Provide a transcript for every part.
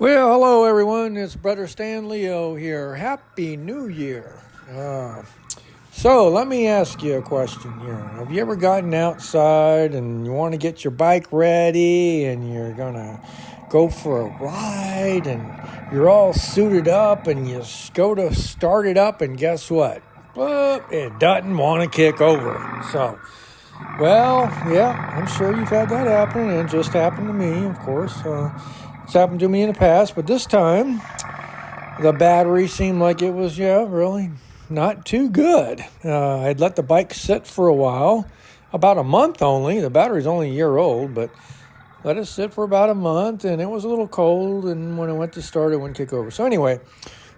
Well, hello everyone. It's Brother Stan Leo here. Happy New Year. So let me ask you a question here. Have you ever gotten outside and you want to get your bike ready and you're going to go for a ride and you're all suited up and you go to start it up and guess what? It doesn't want to kick over. Well, yeah, I'm sure you've had that happen, and it just happened to me, of course. It's happened to me in the past, but this time the battery seemed like it was, really not too good. I'd let the bike sit for a while, about a month only. The battery's only a year old, but let it sit for about a month, and it was a little cold, and when I went to start, it wouldn't kick over. So anyway,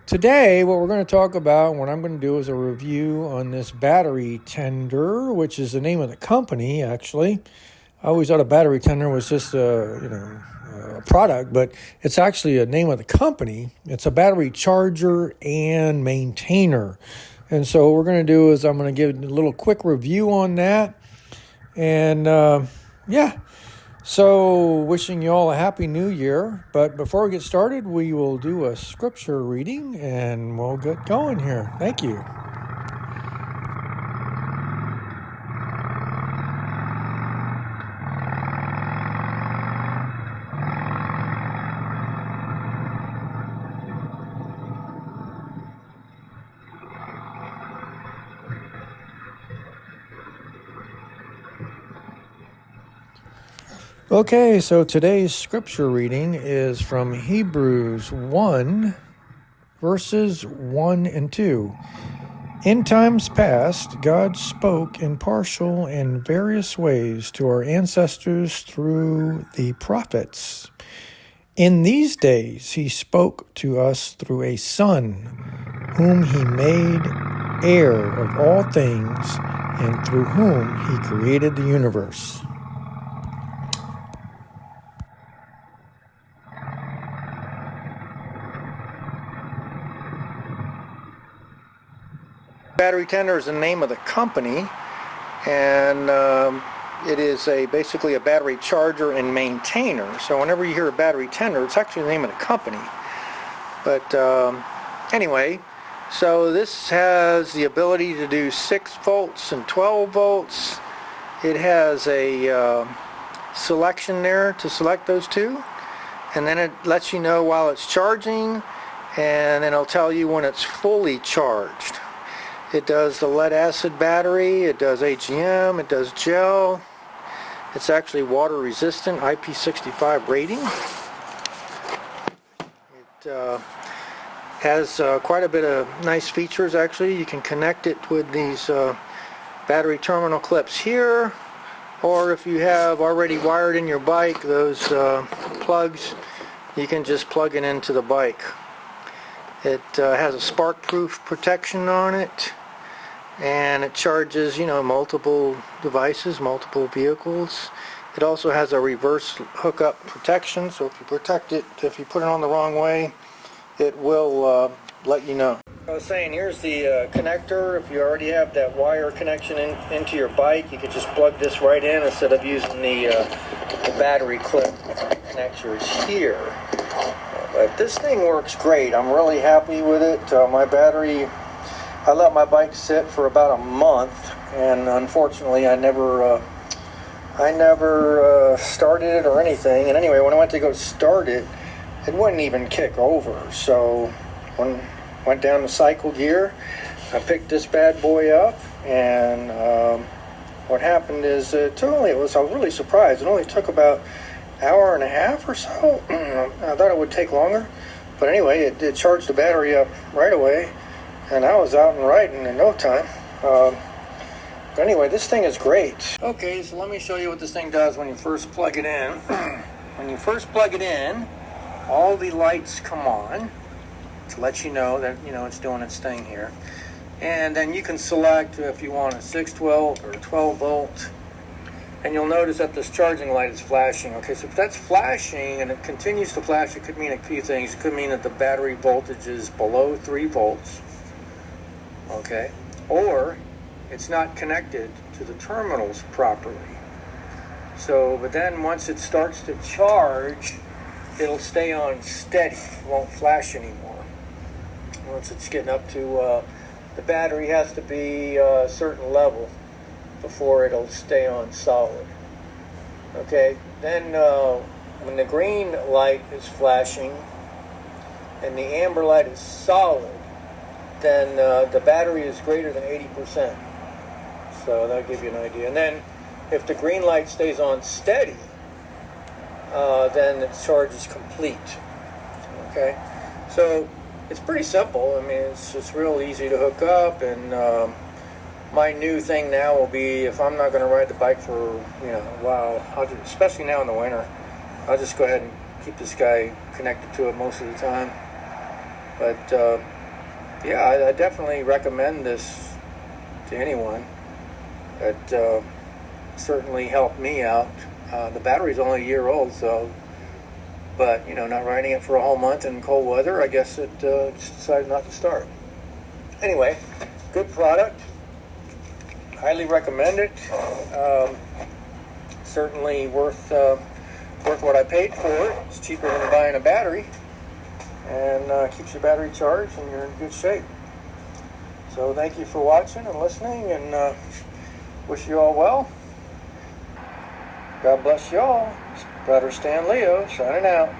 today, what we're going to talk about, what I'm going to do is a review on this battery tender, which is the name of the company, actually. I always thought a battery tender was just a product, but it's actually a name of the company. It's a battery charger and maintainer. And so what we're going to do is I'm going to give a little quick review on that. And So wishing you all a happy new year. But before we get started, we will do a scripture reading and we'll get going here. Thank you. Okay, so today's scripture reading is from Hebrews 1, verses 1 and 2. In times past, God spoke in partial and various ways to our ancestors through the prophets. In these days, he spoke to us through a Son, whom he made heir of all things, and through whom he created the universe. Battery tender is the name of the company, and it is basically a battery charger and maintainer. So whenever you hear a battery tender, it's actually the name of the company. But anyway, so this has the ability to do 6 volts and 12 volts. It has a selection there to select those two, and then it lets you know while it's charging, and then it'll tell you when it's fully charged. It does the lead acid battery, it does AGM, it does gel. It's actually water resistant, IP65 rating. It has quite a bit of nice features actually. You can connect it with these battery terminal clips here, or if you have already wired in your bike those plugs, you can just plug it into the bike. It has a spark-proof protection on it, and it charges, multiple devices, multiple vehicles. It also has a reverse hookup protection, so if you put it on the wrong way, it will let you know. I was saying, here's the connector. If you already have that wire connection into your bike, you could just plug this right in instead of using the battery clip connectors here. But this thing works great. I'm really happy with it. My battery, I let my bike sit for about a month, and unfortunately I never started it or anything. And anyway, when I went to go start it, it wouldn't even kick over. So when I went down to cycle gear, I picked this bad boy up, and what happened is I was really surprised. It only took about hour and a half or so. I thought it would take longer, but anyway, it charged the battery up right away, and I was out and riding in no time. But anyway, this thing is great. Okay, so let me show you what this thing does when you first plug it in. When you first plug it in, all the lights come on to let you know that it's doing its thing here. And then you can select if you want a 612 or 12 volt. And you'll notice that this charging light is flashing. Okay, so if that's flashing and it continues to flash, it could mean a few things. It could mean that the battery voltage is below 3 volts. Okay, or it's not connected to the terminals properly. So, but then once it starts to charge it'll stay on steady, it won't flash anymore. Once it's getting up to, the battery has to be a certain level before it'll stay on solid. Okay, then when the green light is flashing and the amber light is solid, then the battery is greater than 80%. So that'll give you an idea. And then if the green light stays on steady, then the charge is complete. Okay, so it's pretty simple. I mean, it's just real easy to hook up, and my new thing now will be, if I'm not going to ride the bike for a while, especially now in the winter, I'll just go ahead and keep this guy connected to it most of the time. But yeah, I definitely recommend this to anyone. It certainly helped me out. The battery's only a year old, but not riding it for a whole month in cold weather, I guess it just decided not to start. Anyway, good product. Highly recommend it. Certainly worth what I paid for it. It's cheaper than buying a battery, and keeps your battery charged, and you're in good shape. So thank you for watching and listening, and wish you all well. God bless you all. It's Brother Stan Leo signing out.